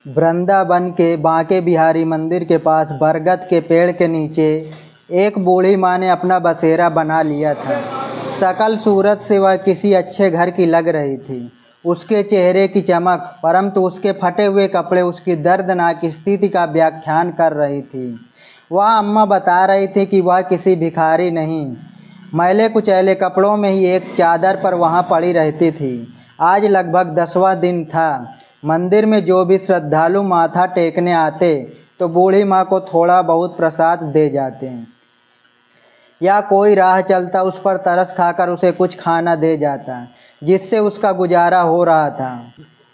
वृंदावन के बांके बिहारी मंदिर के पास बरगद के पेड़ के नीचे एक बूढ़ी माँ ने अपना बसेरा बना लिया था। शकल सूरत से वह किसी अच्छे घर की लग रही थी। उसके चेहरे की चमक, परंतु उसके फटे हुए कपड़े उसकी दर्दनाक स्थिति का व्याख्यान कर रही थी। वह अम्मा बता रही थी कि वह किसी भिखारी नहीं, मैले कुचैले कपड़ों में ही एक चादर पर वहाँ पड़ी रहती थी। आज लगभग 10वां दिन था। मंदिर में जो भी श्रद्धालु माथा टेकने आते तो बूढ़ी माँ को थोड़ा बहुत प्रसाद दे जाते, या कोई राह चलता उस पर तरस खाकर उसे कुछ खाना दे जाता, जिससे उसका गुजारा हो रहा था।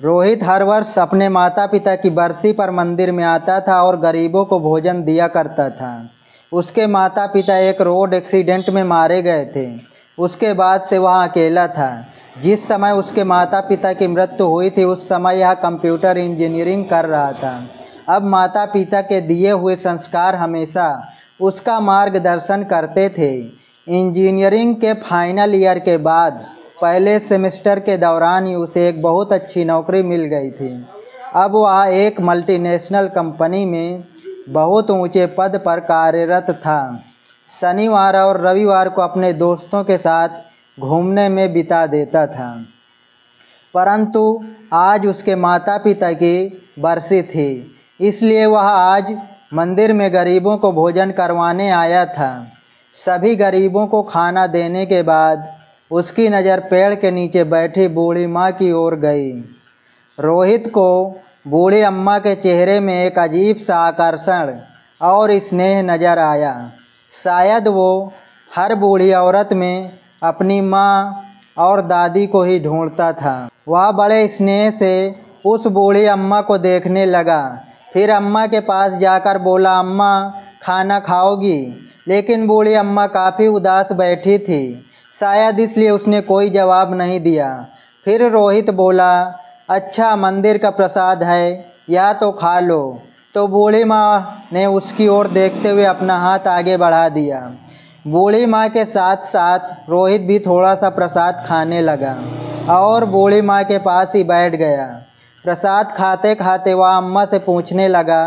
रोहित हर वर्ष अपने माता पिता की बरसी पर मंदिर में आता था और गरीबों को भोजन दिया करता था। उसके माता पिता एक रोड एक्सीडेंट में मारे गए थे। उसके बाद से वह अकेला था। जिस समय उसके माता पिता की मृत्यु हुई थी उस समय यह कंप्यूटर इंजीनियरिंग कर रहा था। अब माता पिता के दिए हुए संस्कार हमेशा उसका मार्गदर्शन करते थे। इंजीनियरिंग के फाइनल ईयर के बाद पहले सेमेस्टर के दौरान ही उसे एक बहुत अच्छी नौकरी मिल गई थी। अब वह एक मल्टीनेशनल कंपनी में बहुत ऊंचे पद पर कार्यरत था। शनिवार और रविवार को अपने दोस्तों के साथ घूमने में बिता देता था, परंतु आज उसके माता पिता की बरसी थी, इसलिए वह आज मंदिर में गरीबों को भोजन करवाने आया था। सभी गरीबों को खाना देने के बाद उसकी नज़र पेड़ के नीचे बैठी बूढ़ी माँ की ओर गई। रोहित को बूढ़ी अम्मा के चेहरे में एक अजीब सा आकर्षण और स्नेह नज़र आया। शायद वो हर बूढ़ी औरत में अपनी माँ और दादी को ही ढूंढता था। वह बड़े स्नेह से उस बूढ़ी अम्मा को देखने लगा। फिर अम्मा के पास जाकर बोला, अम्मा खाना खाओगी? लेकिन बूढ़ी अम्मा काफ़ी उदास बैठी थी, शायद इसलिए उसने कोई जवाब नहीं दिया। फिर रोहित बोला, अच्छा मंदिर का प्रसाद है, या तो खा लो। तो बूढ़ी माँ ने उसकी ओर देखते हुए अपना हाथ आगे बढ़ा दिया। बूढ़ी माँ के साथ साथ रोहित भी थोड़ा सा प्रसाद खाने लगा और बूढ़ी माँ के पास ही बैठ गया। प्रसाद खाते खाते वह अम्मा से पूछने लगा,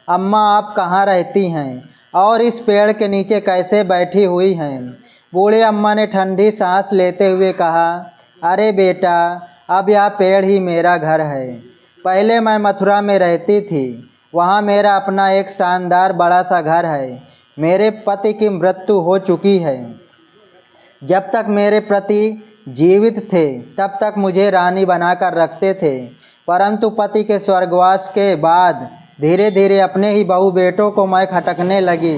अम्मा आप कहाँ रहती हैं और इस पेड़ के नीचे कैसे बैठी हुई हैं? बूढ़ी अम्मा ने ठंडी सांस लेते हुए कहा, अरे बेटा, अब यह पेड़ ही मेरा घर है। पहले मैं मथुरा में रहती थी, वहाँ मेरा अपना एक शानदार बड़ा सा घर है। मेरे पति की मृत्यु हो चुकी है। जब तक मेरे पति जीवित थे तब तक मुझे रानी बनाकर रखते थे, परंतु पति के स्वर्गवास के बाद धीरे धीरे अपने ही बहू बेटों को मैं खटकने लगी।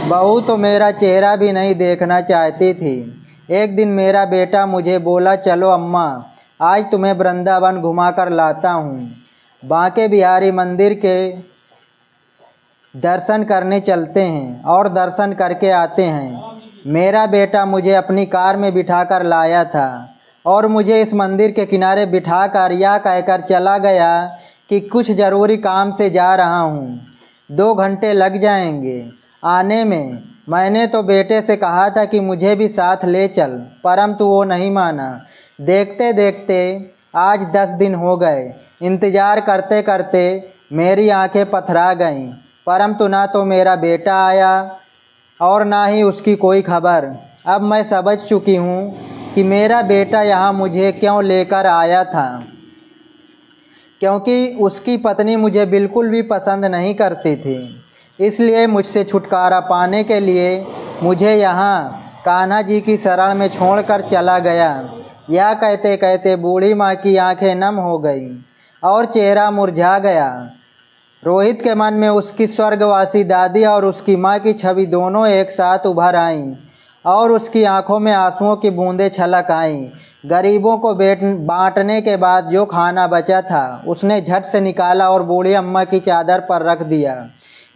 बहू तो मेरा चेहरा भी नहीं देखना चाहती थी। एक दिन मेरा बेटा मुझे बोला, चलो अम्मा, आज तुम्हें वृंदावन घुमाकर लाता हूँ। बांके बिहारी मंदिर के दर्शन करने चलते हैं और दर्शन करके आते हैं। मेरा बेटा मुझे अपनी कार में बिठाकर लाया था और मुझे इस मंदिर के किनारे बिठाकर यह कहकर चला गया कि कुछ ज़रूरी काम से जा रहा हूँ, 2 घंटे लग जाएंगे आने में। मैंने तो बेटे से कहा था कि मुझे भी साथ ले चल, परंतु वो नहीं माना। देखते देखते आज 10 दिन हो गए। इंतज़ार करते करते मेरी आंखें पथरा गईं, परंतु ना तो मेरा बेटा आया और ना ही उसकी कोई खबर। अब मैं समझ चुकी हूँ कि मेरा बेटा यहाँ मुझे क्यों लेकर आया था, क्योंकि उसकी पत्नी मुझे बिल्कुल भी पसंद नहीं करती थी। इसलिए मुझसे छुटकारा पाने के लिए मुझे यहाँ कान्हा जी की शरण में छोड़कर चला गया। यह कहते कहते बूढ़ी माँ की आंखें नम हो गईं और चेहरा मुरझा गया। रोहित के मन में उसकी स्वर्गवासी दादी और उसकी माँ की छवि दोनों एक साथ उभर आईं और उसकी आंखों में आंसुओं की बूंदें छलक आईं। गरीबों को बांटने के बाद जो खाना बचा था उसने झट से निकाला और बूढ़ी अम्मा की चादर पर रख दिया।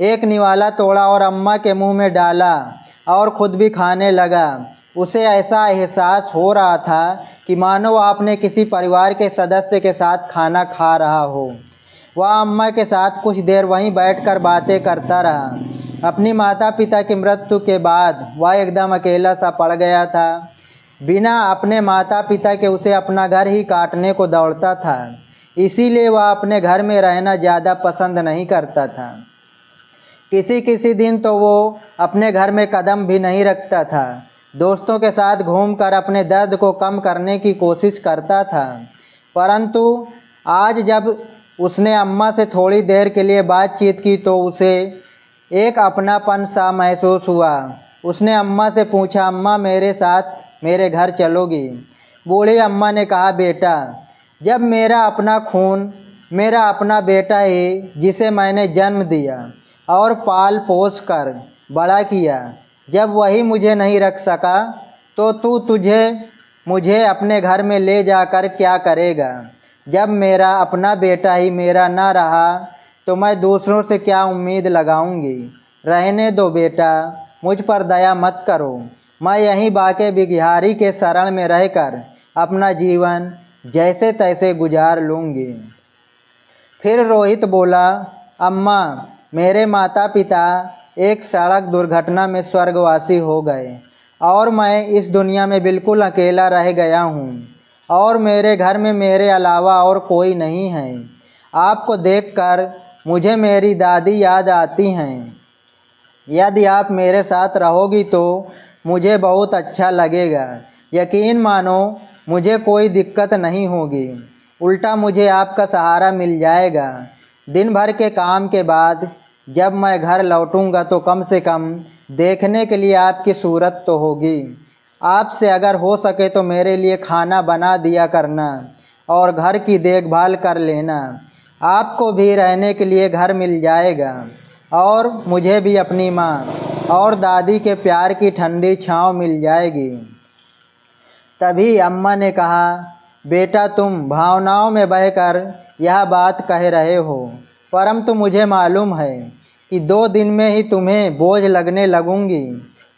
एक निवाला तोड़ा और अम्मा के मुंह में डाला और ख़ुद भी खाने लगा। उसे ऐसा एहसास हो रहा था कि मानो आपने किसी परिवार के सदस्य के साथ खाना खा रहा हो। वह अम्मा के साथ कुछ देर वहीं बैठकर बातें करता रहा। अपनी माता पिता की मृत्यु के बाद वह एकदम अकेला सा पड़ गया था। बिना अपने माता पिता के उसे अपना घर ही काटने को दौड़ता था। इसीलिए वह अपने घर में रहना ज़्यादा पसंद नहीं करता था। किसी किसी दिन तो वो अपने घर में कदम भी नहीं रखता था। दोस्तों के साथ घूमकर अपने दर्द को कम करने की कोशिश करता था। परंतु आज जब उसने अम्मा से थोड़ी देर के लिए बातचीत की तो उसे एक अपनापन सा महसूस हुआ। उसने अम्मा से पूछा, अम्मा मेरे साथ मेरे घर चलोगी? बूढ़ी अम्मा ने कहा, बेटा, जब मेरा अपना खून, मेरा अपना बेटा है जिसे मैंने जन्म दिया और पाल पोस कर बड़ा किया, जब वही मुझे नहीं रख सका तो मुझे अपने घर में ले जाकर क्या करेगा? जब मेरा अपना बेटा ही मेरा ना रहा तो मैं दूसरों से क्या उम्मीद लगाऊंगी? रहने दो बेटा, मुझ पर दया मत करो। मैं यहीं बाके बिहारी के शरण में रहकर अपना जीवन जैसे तैसे गुजार लूँगी। फिर रोहित बोला, अम्मा, मेरे माता पिता एक सड़क दुर्घटना में स्वर्गवासी हो गए और मैं इस दुनिया में बिल्कुल अकेला रह गया हूँ और मेरे घर में मेरे अलावा और कोई नहीं है। आपको देखकर मुझे मेरी दादी याद आती हैं। यदि आप मेरे साथ रहोगी तो मुझे बहुत अच्छा लगेगा। यकीन मानो मुझे कोई दिक्कत नहीं होगी, उल्टा मुझे आपका सहारा मिल जाएगा। दिन भर के काम के बाद जब मैं घर लौटूंगा तो कम से कम देखने के लिए आपकी सूरत तो होगी। आपसे अगर हो सके तो मेरे लिए खाना बना दिया करना और घर की देखभाल कर लेना। आपको भी रहने के लिए घर मिल जाएगा और मुझे भी अपनी माँ और दादी के प्यार की ठंडी छाँव मिल जाएगी। तभी अम्मा ने कहा, बेटा, तुम भावनाओं में बहकर यह बात कह रहे हो, परंतु मुझे मालूम है कि 2 दिन में ही तुम्हें बोझ लगने लगूंगी।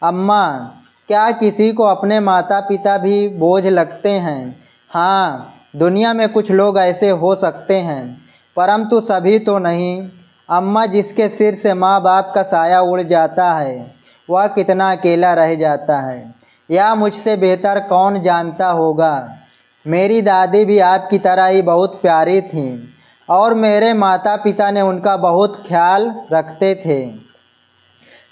अम्मा, क्या किसी को अपने माता पिता भी बोझ लगते हैं? हाँ, दुनिया में कुछ लोग ऐसे हो सकते हैं, परंतु सभी तो नहीं। अम्मा, जिसके सिर से माँ बाप का साया उड़ जाता है वह कितना अकेला रह जाता है, यह मुझसे बेहतर कौन जानता होगा। मेरी दादी भी आपकी तरह ही बहुत प्यारी थीं और मेरे माता पिता ने उनका बहुत ख्याल रखते थे,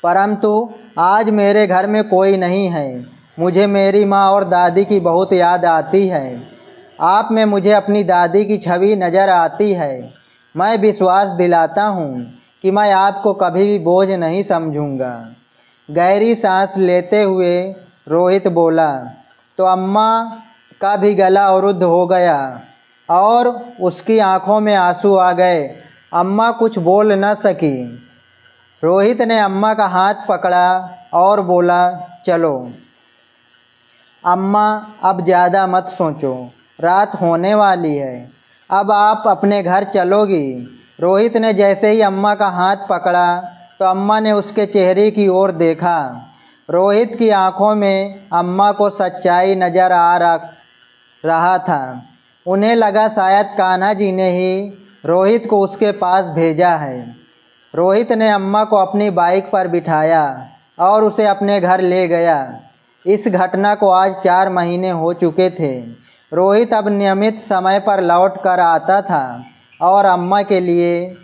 परंतु आज मेरे घर में कोई नहीं है। मुझे मेरी माँ और दादी की बहुत याद आती है। आप में मुझे अपनी दादी की छवि नज़र आती है। मैं विश्वास दिलाता हूँ कि मैं आपको कभी भी बोझ नहीं समझूंगा। गहरी सांस लेते हुए रोहित बोला तो अम्मा का भी गला अवरुद्ध हो गया और उसकी आंखों में आंसू आ गए। अम्मा कुछ बोल न सकी। रोहित ने अम्मा का हाथ पकड़ा और बोला, चलो अम्मा, अब ज़्यादा मत सोचो, रात होने वाली है, अब आप अपने घर चलोगी। रोहित ने जैसे ही अम्मा का हाथ पकड़ा तो अम्मा ने उसके चेहरे की ओर देखा। रोहित की आंखों में अम्मा को सच्चाई नज़र आ रहा था। उन्हें लगा शायद कान्हा जी ने ही रोहित को उसके पास भेजा है। रोहित ने अम्मा को अपनी बाइक पर बिठाया और उसे अपने घर ले गया। इस घटना को आज 4 महीने हो चुके थे। रोहित अब नियमित समय पर लौट कर आता था और अम्मा उसके लिए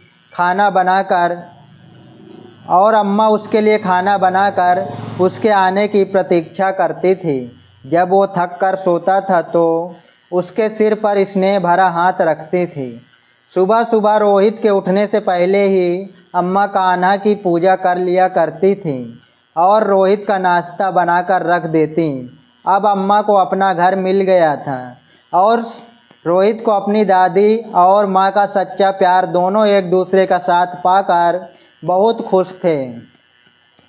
खाना बनाकर उसके आने की प्रतीक्षा करती थी। जब वो थक कर सोता था तो उसके सिर पर स्नेह भरा हाथ रखती थी। सुबह सुबह रोहित के उठने से पहले ही अम्मा कान्हा की पूजा कर लिया करती थी और रोहित का नाश्ता बनाकर रख देती। अब अम्मा को अपना घर मिल गया था और रोहित को अपनी दादी और माँ का सच्चा प्यार दोनों एक दूसरे का साथ पाकर बहुत खुश थे।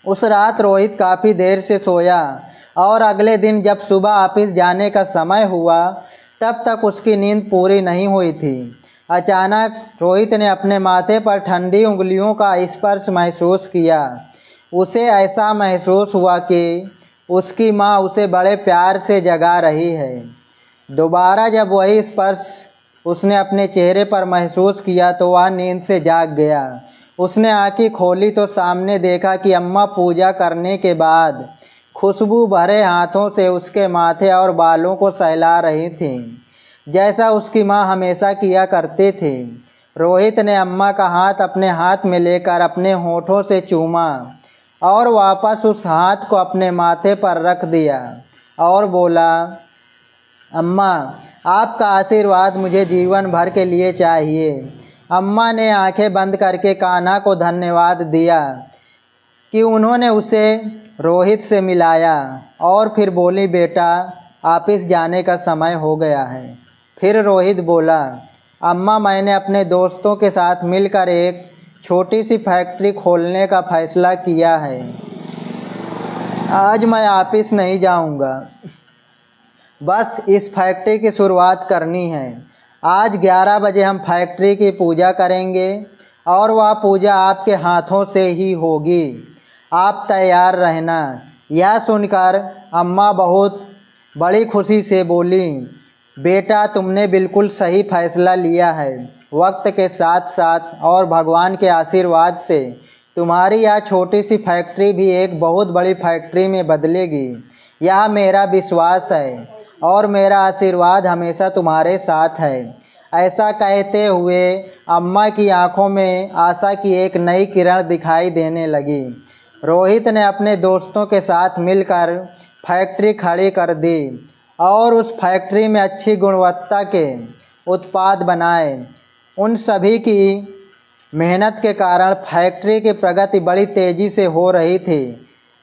उस रात रोहित काफ़ी देर से सोया और अगले दिन जब सुबह ऑफिस जाने का समय हुआ तब तक उसकी नींद पूरी नहीं हुई थी। अचानक रोहित ने अपने माथे पर ठंडी उंगलियों का स्पर्श महसूस किया। उसे ऐसा महसूस हुआ कि उसकी माँ उसे बड़े प्यार से जगा रही है। दोबारा जब वही स्पर्श उसने अपने चेहरे पर महसूस किया तो वह नींद से जाग गया। उसने आँखें खोली तो सामने देखा कि अम्मा पूजा करने के बाद खुशबू भरे हाथों से उसके माथे और बालों को सहला रही थीं। जैसा उसकी माँ हमेशा किया करती थी। रोहित ने अम्मा का हाथ अपने हाथ में लेकर अपने होठों से चूमा और वापस उस हाथ को अपने माथे पर रख दिया और बोला, अम्मा, आपका आशीर्वाद मुझे जीवन भर के लिए चाहिए। अम्मा ने आंखें बंद करके कान्हा को धन्यवाद दिया कि उन्होंने उसे रोहित से मिलाया और फिर बोली, बेटा, ऑफिस जाने का समय हो गया है। फिर रोहित बोला, अम्मा, मैंने अपने दोस्तों के साथ मिलकर एक छोटी सी फैक्ट्री खोलने का फैसला किया है। आज मैं ऑफिस नहीं जाऊंगा, बस इस फैक्ट्री की शुरुआत करनी है। आज 11 बजे हम फैक्ट्री की पूजा करेंगे और वह पूजा आपके हाथों से ही होगी। आप तैयार रहना। यह सुनकर अम्मा बहुत बड़ी खुशी से बोली, बेटा, तुमने बिल्कुल सही फैसला लिया है। वक्त के साथ साथ और भगवान के आशीर्वाद से तुम्हारी यह छोटी सी फैक्ट्री भी एक बहुत बड़ी फैक्ट्री में बदलेगी। यह मेरा विश्वास है और मेरा आशीर्वाद हमेशा तुम्हारे साथ है। ऐसा कहते हुए अम्मा की आंखों में आशा की एक नई किरण दिखाई देने लगी। रोहित ने अपने दोस्तों के साथ मिलकर फैक्ट्री खड़ी कर दी और उस फैक्ट्री में अच्छी गुणवत्ता के उत्पाद बनाए। उन सभी की मेहनत के कारण फैक्ट्री की प्रगति बड़ी तेज़ी से हो रही थी।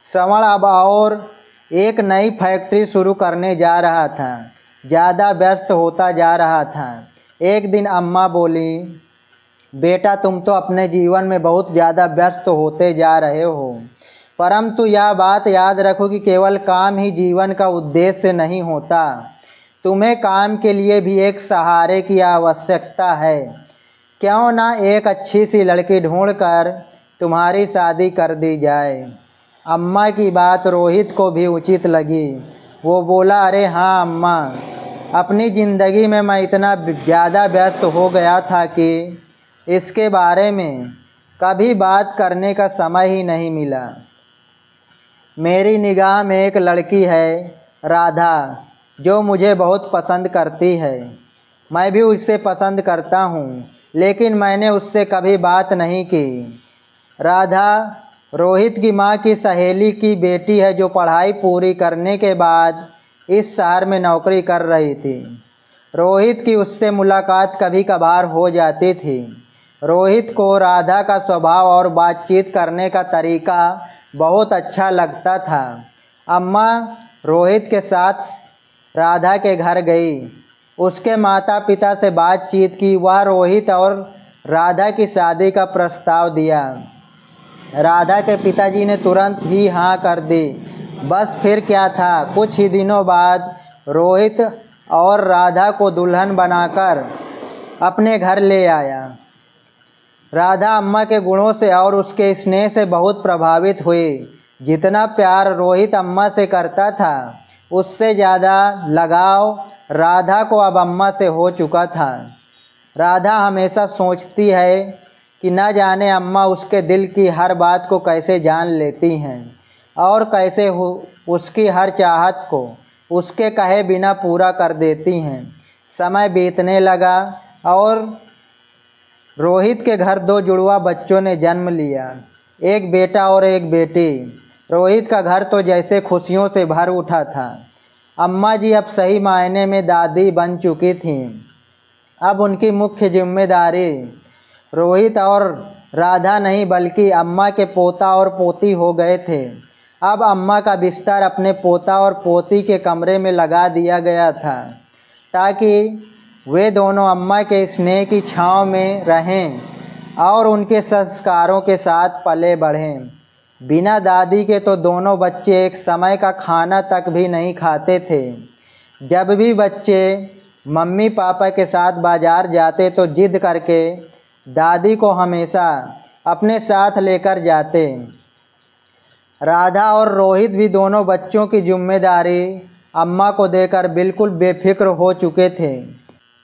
श्रवण अब और एक नई फैक्ट्री शुरू करने जा रहा था, ज़्यादा व्यस्त होता जा रहा था। एक दिन अम्मा बोली, बेटा, तुम तो अपने जीवन में बहुत ज़्यादा व्यस्त होते जा रहे हो, परंतु यह बात याद रखो कि केवल काम ही जीवन का उद्देश्य नहीं होता। तुम्हें काम के लिए भी एक सहारे की आवश्यकता है। क्यों ना एक अच्छी सी लड़की ढूंढकर तुम्हारी शादी कर दी जाए। अम्मा की बात रोहित को भी उचित लगी। वो बोला, अरे हाँ अम्मा, अपनी ज़िंदगी में मैं इतना ज़्यादा व्यस्त हो गया था कि इसके बारे में कभी बात करने का समय ही नहीं मिला। मेरी निगाह में एक लड़की है, राधा, जो मुझे बहुत पसंद करती है। मैं भी उससे पसंद करता हूँ, लेकिन मैंने उससे कभी बात नहीं की। राधा रोहित की माँ की सहेली की बेटी है, जो पढ़ाई पूरी करने के बाद इस शहर में नौकरी कर रही थी। रोहित की उससे मुलाकात कभी कभार हो जाती थी। रोहित को राधा का स्वभाव और बातचीत करने का तरीका बहुत अच्छा लगता था। अम्मा रोहित के साथ राधा के घर गई, उसके माता पिता से बातचीत की। वह रोहित और राधा की शादी का प्रस्ताव दिया। राधा के पिताजी ने तुरंत ही हाँ कर दी। बस फिर क्या था, कुछ ही दिनों बाद रोहित और राधा को दुल्हन बनाकर अपने घर ले आया। राधा अम्मा के गुणों से और उसके स्नेह से बहुत प्रभावित हुई। जितना प्यार रोहित अम्मा से करता था, उससे ज़्यादा लगाव राधा को अब अम्मा से हो चुका था। राधा हमेशा सोचती है कि न जाने अम्मा उसके दिल की हर बात को कैसे जान लेती हैं और कैसे उसकी हर चाहत को उसके कहे बिना पूरा कर देती हैं। समय बीतने लगा और रोहित के घर 2 जुड़वा बच्चों ने जन्म लिया, एक बेटा और एक बेटी। रोहित का घर तो जैसे खुशियों से भर उठा था। अम्मा जी अब सही मायने में दादी बन चुकी थीं। अब उनकी मुख्य जिम्मेदारी रोहित और राधा नहीं बल्कि अम्मा के पोता और पोती हो गए थे। अब अम्मा का बिस्तर अपने पोता और पोती के कमरे में लगा दिया गया था, ताकि वे दोनों अम्मा के स्नेह की छाँव में रहें और उनके संस्कारों के साथ पले बढ़ें। बिना दादी के तो दोनों बच्चे एक समय का खाना तक भी नहीं खाते थे। जब भी बच्चे मम्मी पापा के साथ बाज़ार जाते तो जिद करके दादी को हमेशा अपने साथ लेकर जाते। राधा और रोहित भी दोनों बच्चों की जिम्मेदारी अम्मा को देकर बिल्कुल बेफिक्र हो चुके थे।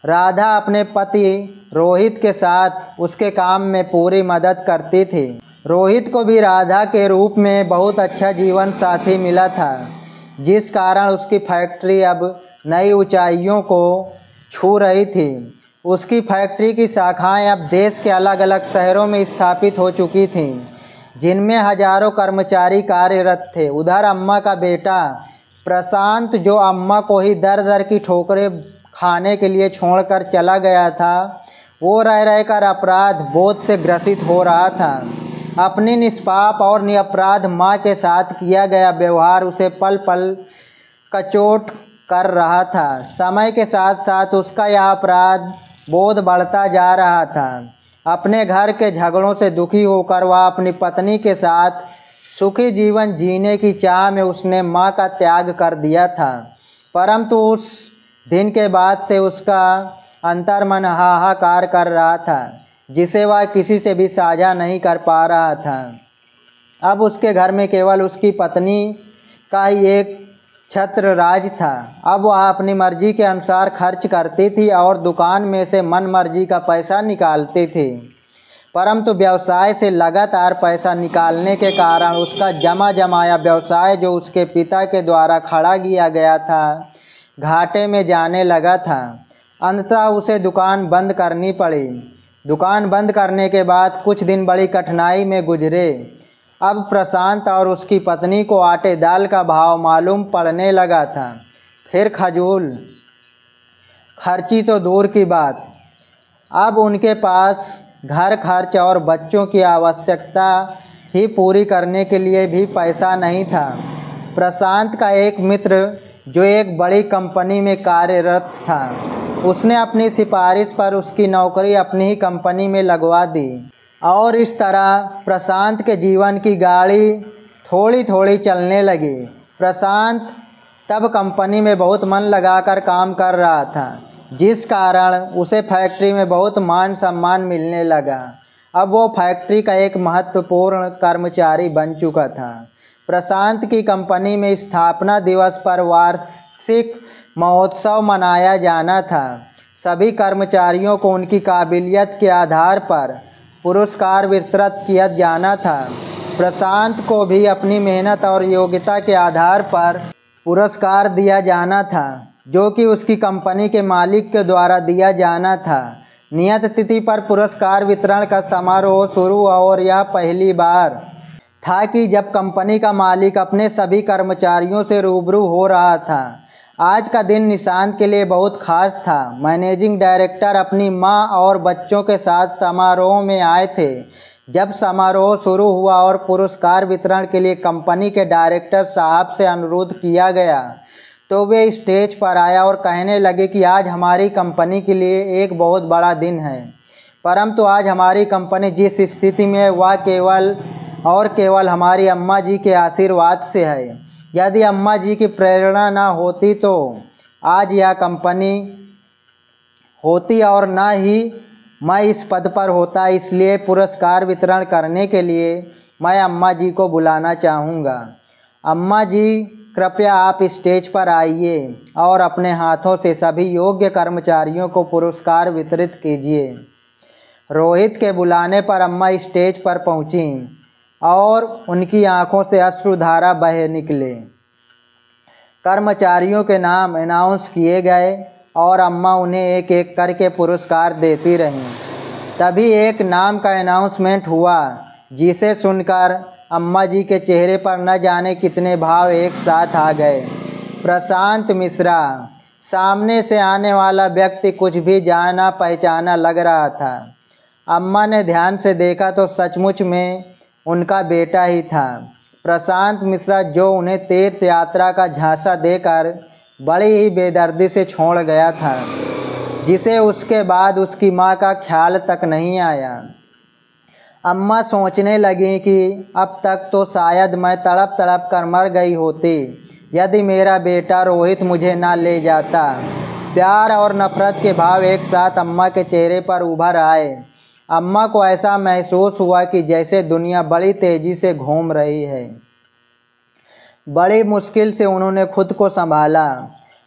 राधा अपने पति रोहित के साथ उसके काम में पूरी मदद करती थी। रोहित को भी राधा के रूप में बहुत अच्छा जीवन साथी मिला था, जिस कारण उसकी फैक्ट्री अब नई ऊंचाइयों को छू रही थी। उसकी फैक्ट्री की शाखाएं अब देश के अलग अलग शहरों में स्थापित हो चुकी थीं, जिनमें हजारों कर्मचारी कार्यरत थे। उधर अम्मा का बेटा प्रशांत, जो अम्मा को ही दर दर की ठोकरें खाने के लिए छोड़कर चला गया था, वो रह रहकर अपराध बोध से ग्रसित हो रहा था। अपनी निष्पाप और निरपराध माँ के साथ किया गया व्यवहार उसे पल पल कचोट कर रहा था। समय के साथ साथ उसका यह अपराध बोध बढ़ता जा रहा था। अपने घर के झगड़ों से दुखी होकर वह अपनी पत्नी के साथ सुखी जीवन जीने की चाह में उसने माँ का त्याग कर दिया था। परंतु उस दिन के बाद से उसका अंतर्मन हाहाकार कर रहा था, जिसे वह किसी से भी साझा नहीं कर पा रहा था। अब उसके घर में केवल उसकी पत्नी का ही एक छत्र राज था। अब वह अपनी मर्जी के अनुसार खर्च करती थी और दुकान में से मन मर्जी का पैसा निकालती थी। परंतु व्यवसाय से लगातार पैसा निकालने के कारण उसका जमा जमाया व्यवसाय, जो उसके पिता के द्वारा खड़ा किया गया था, घाटे में जाने लगा था। अंततः उसे दुकान बंद करनी पड़ी। दुकान बंद करने के बाद कुछ दिन बड़ी कठिनाई में गुजरे। अब प्रशांत और उसकी पत्नी को आटे दाल का भाव मालूम पड़ने लगा था। फिर खजूल खर्ची तो दूर की बात, अब उनके पास घर खर्च और बच्चों की आवश्यकता ही पूरी करने के लिए भी पैसा नहीं था। प्रशांत का एक मित्र, जो एक बड़ी कंपनी में कार्यरत था, उसने अपनी सिफारिश पर उसकी नौकरी अपनी ही कंपनी में लगवा दी और इस तरह प्रशांत के जीवन की गाड़ी थोड़ी थोड़ी चलने लगी। प्रशांत तब कंपनी में बहुत मन लगाकर काम कर रहा था, जिस कारण उसे फैक्ट्री में बहुत मान सम्मान मिलने लगा। अब वो फैक्ट्री का एक महत्वपूर्ण कर्मचारी बन चुका था। प्रशांत की कंपनी में स्थापना दिवस पर वार्षिक महोत्सव मनाया जाना था। सभी कर्मचारियों को उनकी काबिलियत के आधार पर पुरस्कार वितरित किया जाना था। प्रशांत को भी अपनी मेहनत और योग्यता के आधार पर पुरस्कार दिया जाना था, जो कि उसकी कंपनी के मालिक के द्वारा दिया जाना था। नियत तिथि पर पुरस्कार वितरण का समारोह शुरू हुआ और यह पहली बार था कि जब कंपनी का मालिक अपने सभी कर्मचारियों से रूबरू हो रहा था। आज का दिन निशांत के लिए बहुत खास था। मैनेजिंग डायरेक्टर अपनी मां और बच्चों के साथ समारोह में आए थे। जब समारोह शुरू हुआ और पुरस्कार वितरण के लिए कंपनी के डायरेक्टर साहब से अनुरोध किया गया, तो वे स्टेज पर आया और कहने लगे कि आज हमारी कंपनी के लिए एक बहुत बड़ा दिन है। परंतु आज हमारी कंपनी जिस स्थिति में है, वह केवल और केवल हमारी अम्मा जी के आशीर्वाद से है। यदि अम्मा जी की प्रेरणा ना होती तो आज यह कंपनी होती और ना ही मैं इस पद पर होता। इसलिए पुरस्कार वितरण करने के लिए मैं अम्मा जी को बुलाना चाहूँगा। अम्मा जी, कृपया आप स्टेज पर आइए और अपने हाथों से सभी योग्य कर्मचारियों को पुरस्कार वितरित कीजिए। रोहित के बुलाने पर अम्मा स्टेज पर पहुँची और उनकी आंखों से अश्रुधारा बह निकले। कर्मचारियों के नाम अनाउंस किए गए और अम्मा उन्हें एक एक करके पुरस्कार देती रहीं। तभी एक नाम का अनाउंसमेंट हुआ, जिसे सुनकर अम्मा जी के चेहरे पर न जाने कितने भाव एक साथ आ गए। प्रशांत मिश्रा। सामने से आने वाला व्यक्ति कुछ भी जाना पहचाना लग रहा था। अम्मा ने ध्यान से देखा तो सचमुच में उनका बेटा ही था, प्रशांत मिश्रा, जो उन्हें तीर्थ यात्रा का झांसा देकर बड़ी ही बेदर्दी से छोड़ गया था, जिसे उसके बाद उसकी माँ का ख्याल तक नहीं आया। अम्मा सोचने लगी कि अब तक तो शायद मैं तड़प तड़प कर मर गई होती यदि मेरा बेटा रोहित मुझे ना ले जाता। प्यार और नफरत के भाव एक साथ अम्मा के चेहरे पर उभर आए। अम्मा को ऐसा महसूस हुआ कि जैसे दुनिया बड़ी तेज़ी से घूम रही है। बड़ी मुश्किल से उन्होंने खुद को संभाला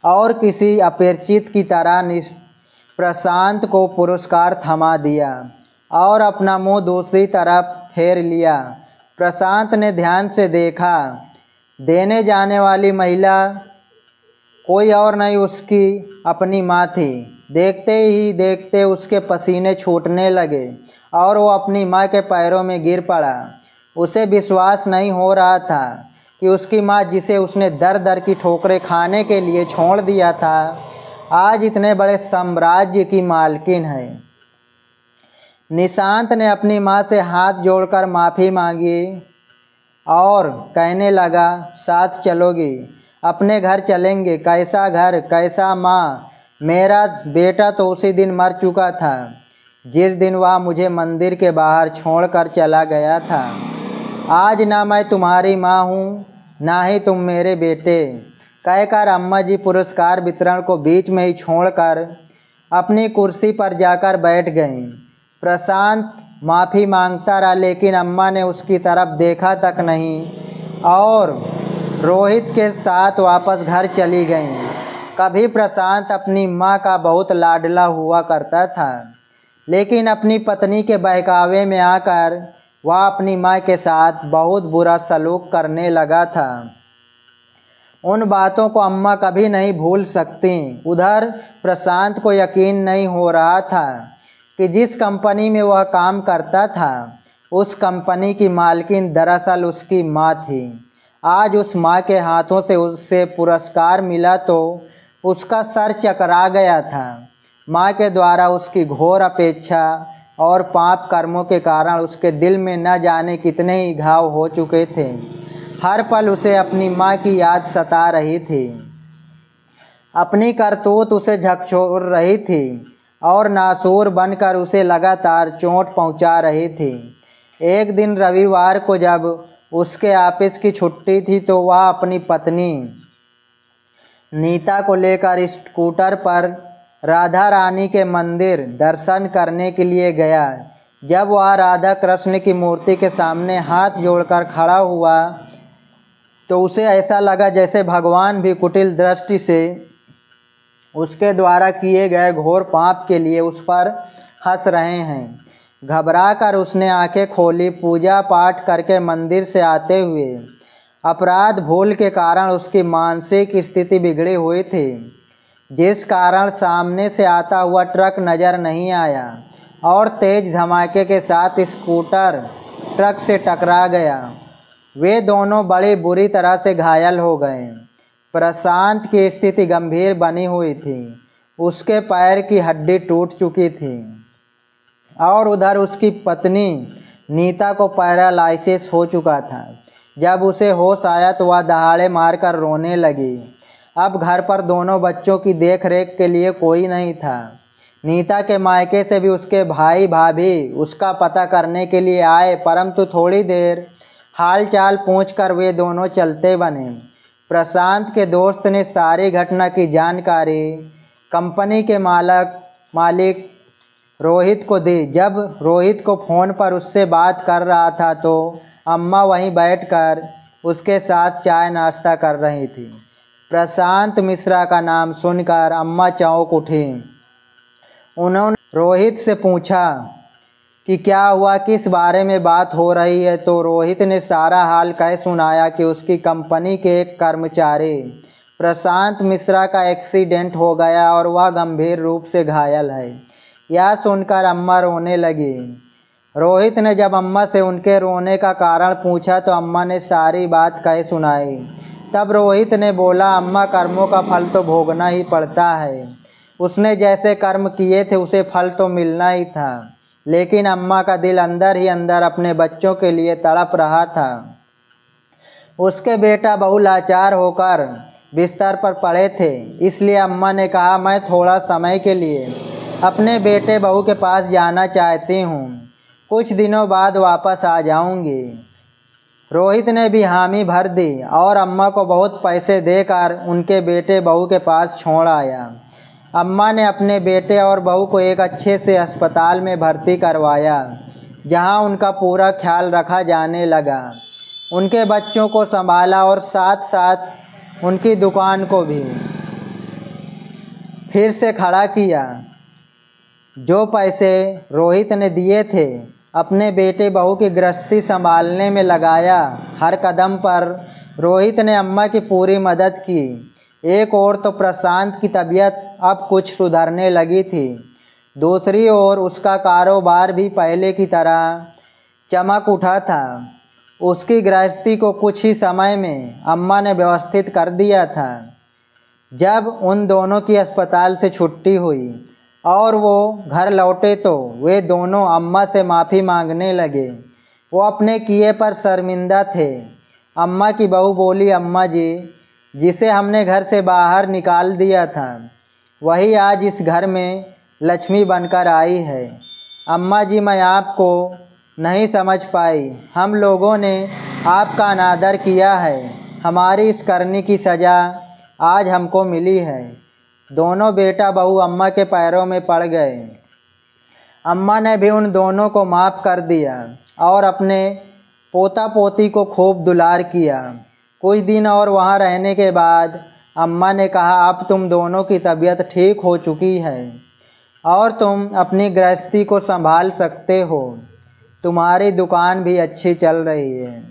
और किसी अपरिचित की तरह प्रशांत को पुरस्कार थमा दिया और अपना मुंह दूसरी तरफ फेर लिया। प्रशांत ने ध्यान से देखा। देने जाने वाली महिला कोई और नहीं, उसकी अपनी माँ थी। देखते ही देखते उसके पसीने छूटने लगे और वो अपनी माँ के पैरों में गिर पड़ा। उसे विश्वास नहीं हो रहा था कि उसकी माँ, जिसे उसने दर दर की ठोकरें खाने के लिए छोड़ दिया था, आज इतने बड़े साम्राज्य की मालकिन है। निशांत ने अपनी माँ से हाथ जोड़कर माफ़ी मांगी और कहने लगा, साथ चलोगी? अपने घर चलेंगे। कैसा घर, कैसा माँ? मेरा बेटा तो उसी दिन मर चुका था जिस दिन वह मुझे मंदिर के बाहर छोड़कर चला गया था। आज ना मैं तुम्हारी माँ हूँ, ना ही तुम मेरे बेटे, कहकर अम्मा जी पुरस्कार वितरण को बीच में ही छोड़कर अपनी कुर्सी पर जाकर बैठ गईं। प्रशांत माफ़ी मांगता रहा, लेकिन अम्मा ने उसकी तरफ देखा तक नहीं और रोहित के साथ वापस घर चली गईं। कभी प्रशांत अपनी माँ का बहुत लाडला हुआ करता था, लेकिन अपनी पत्नी के बहकावे में आकर वह अपनी माँ के साथ बहुत बुरा सलूक करने लगा था। उन बातों को अम्मा कभी नहीं भूल सकती। उधर प्रशांत को यकीन नहीं हो रहा था कि जिस कंपनी में वह काम करता था, उस कंपनी की मालकिन दरअसल उसकी माँ थी। आज उस माँ के हाथों से उससे पुरस्कार मिला तो उसका सर चकरा गया था। माँ के द्वारा उसकी घोर अपेक्षा और पाप कर्मों के कारण उसके दिल में न जाने कितने ही घाव हो चुके थे। हर पल उसे अपनी माँ की याद सता रही थी। अपनी करतूत उसे झकझोर रही थी और नासूर बनकर उसे लगातार चोट पहुंचा रही थी। एक दिन रविवार को जब उसके ऑफिस की छुट्टी थी तो वह अपनी पत्नी नीता को लेकर स्कूटर पर राधा रानी के मंदिर दर्शन करने के लिए गया। जब वह राधा कृष्ण की मूर्ति के सामने हाथ जोड़कर खड़ा हुआ तो उसे ऐसा लगा जैसे भगवान भी कुटिल दृष्टि से उसके द्वारा किए गए घोर पाप के लिए उस पर हंस रहे हैं। घबराकर उसने आंखें खोली। पूजा पाठ करके मंदिर से आते हुए अपराध भूल के कारण उसकी मानसिक स्थिति बिगड़ी हुई थी, जिस कारण सामने से आता हुआ ट्रक नज़र नहीं आया और तेज धमाके के साथ स्कूटर ट्रक से टकरा गया। वे दोनों बड़ी बुरी तरह से घायल हो गए। प्रशांत की स्थिति गंभीर बनी हुई थी। उसके पैर की हड्डी टूट चुकी थी और उधर उसकी पत्नी नीता को पैरालिसिस हो चुका था। जब उसे होश आया तो वह दहाड़े मारकर रोने लगी। अब घर पर दोनों बच्चों की देख रेख के लिए कोई नहीं था। नीता के मायके से भी उसके भाई भाभी उसका पता करने के लिए आए, परंतु थोड़ी देर हाल चाल पूछकर वे दोनों चलते बने। प्रशांत के दोस्त ने सारी घटना की जानकारी कंपनी के मालिक रोहित को दी। जब रोहित को फ़ोन पर उससे बात कर रहा था तो अम्मा वहीं बैठकर उसके साथ चाय नाश्ता कर रही थी। प्रशांत मिश्रा का नाम सुनकर अम्मा चौंक उठी। उन्होंने रोहित से पूछा कि क्या हुआ, किस बारे में बात हो रही है। तो रोहित ने सारा हाल कह सुनाया कि उसकी कंपनी के एक कर्मचारी प्रशांत मिश्रा का एक्सीडेंट हो गया और वह गंभीर रूप से घायल है। यह सुनकर अम्मा रोने लगी। रोहित ने जब अम्मा से उनके रोने का कारण पूछा तो अम्मा ने सारी बात कह सुनाई। तब रोहित ने बोला, अम्मा, कर्मों का फल तो भोगना ही पड़ता है। उसने जैसे कर्म किए थे उसे फल तो मिलना ही था, लेकिन अम्मा का दिल अंदर ही अंदर अपने बच्चों के लिए तड़प रहा था। उसके बेटा बहू लाचार होकर बिस्तर पर पड़े थे, इसलिए अम्मा ने कहा, मैं थोड़ा समय के लिए अपने बेटे बहू के पास जाना चाहती हूँ, कुछ दिनों बाद वापस आ जाऊँगी। रोहित ने भी हामी भर दी और अम्मा को बहुत पैसे देकर उनके बेटे बहू के पास छोड़ आया। अम्मा ने अपने बेटे और बहू को एक अच्छे से अस्पताल में भर्ती करवाया, जहां उनका पूरा ख्याल रखा जाने लगा। उनके बच्चों को संभाला और साथ साथ उनकी दुकान को भी फिर से खड़ा किया। जो पैसे रोहित ने दिए थे अपने बेटे बहू की गृहस्थी संभालने में लगाया। हर कदम पर रोहित ने अम्मा की पूरी मदद की। एक ओर तो प्रशांत की तबीयत अब कुछ सुधरने लगी थी, दूसरी ओर उसका कारोबार भी पहले की तरह चमक उठा था। उसकी गृहस्थी को कुछ ही समय में अम्मा ने व्यवस्थित कर दिया था। जब उन दोनों की अस्पताल से छुट्टी हुई और वो घर लौटे तो वे दोनों अम्मा से माफ़ी मांगने लगे। वो अपने किए पर शर्मिंदा थे। अम्मा की बहू बोली, अम्मा जी, जिसे हमने घर से बाहर निकाल दिया था वही आज इस घर में लक्ष्मी बनकर आई है। अम्मा जी, मैं आपको नहीं समझ पाई। हम लोगों ने आपका अनादर किया है। हमारी इस करनी की सज़ा आज हमको मिली है। दोनों बेटा बहू अम्मा के पैरों में पड़ गए। अम्मा ने भी उन दोनों को माफ़ कर दिया और अपने पोता पोती को खूब दुलार किया। कुछ दिन और वहाँ रहने के बाद अम्मा ने कहा, अब तुम दोनों की तबीयत ठीक हो चुकी है और तुम अपनी गृहस्थी को संभाल सकते हो। तुम्हारी दुकान भी अच्छी चल रही है,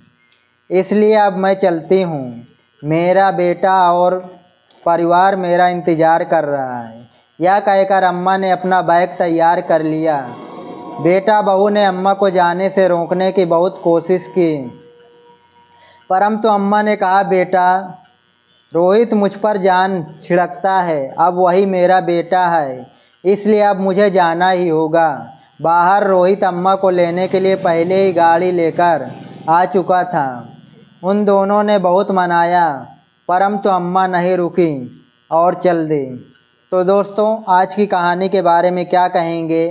इसलिए अब मैं चलती हूँ। मेरा बेटा और परिवार मेरा इंतज़ार कर रहा है। यह कहकर अम्मा ने अपना बैग तैयार कर लिया। बेटा बहू ने अम्मा को जाने से रोकने की बहुत कोशिश की, परंतु अम्मा ने कहा, बेटा, रोहित मुझ पर जान छिड़कता है। अब वही मेरा बेटा है, इसलिए अब मुझे जाना ही होगा। बाहर रोहित अम्मा को लेने के लिए पहले ही गाड़ी लेकर आ चुका था। उन दोनों ने बहुत मनाया, परंतु अम्मा नहीं रुकी और चल दी। तो दोस्तों, आज की कहानी के बारे में क्या कहेंगे?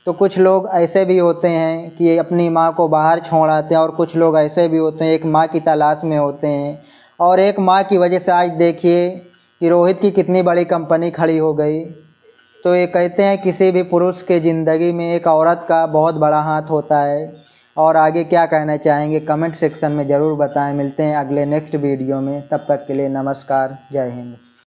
तो कुछ लोग ऐसे भी होते हैं कि अपनी माँ को बाहर छोड़ आते हैं और कुछ लोग ऐसे भी होते हैं एक माँ की तलाश में होते हैं। और एक माँ की वजह से आज देखिए कि रोहित की कितनी बड़ी कंपनी खड़ी हो गई। तो ये कहते हैं किसी भी पुरुष के ज़िंदगी में एक औरत का बहुत बड़ा हाथ होता है। और आगे क्या कहना चाहेंगे कमेंट सेक्शन में ज़रूर बताएं। मिलते हैं अगले नेक्स्ट वीडियो में, तब तक के लिए नमस्कार, जय हिंद।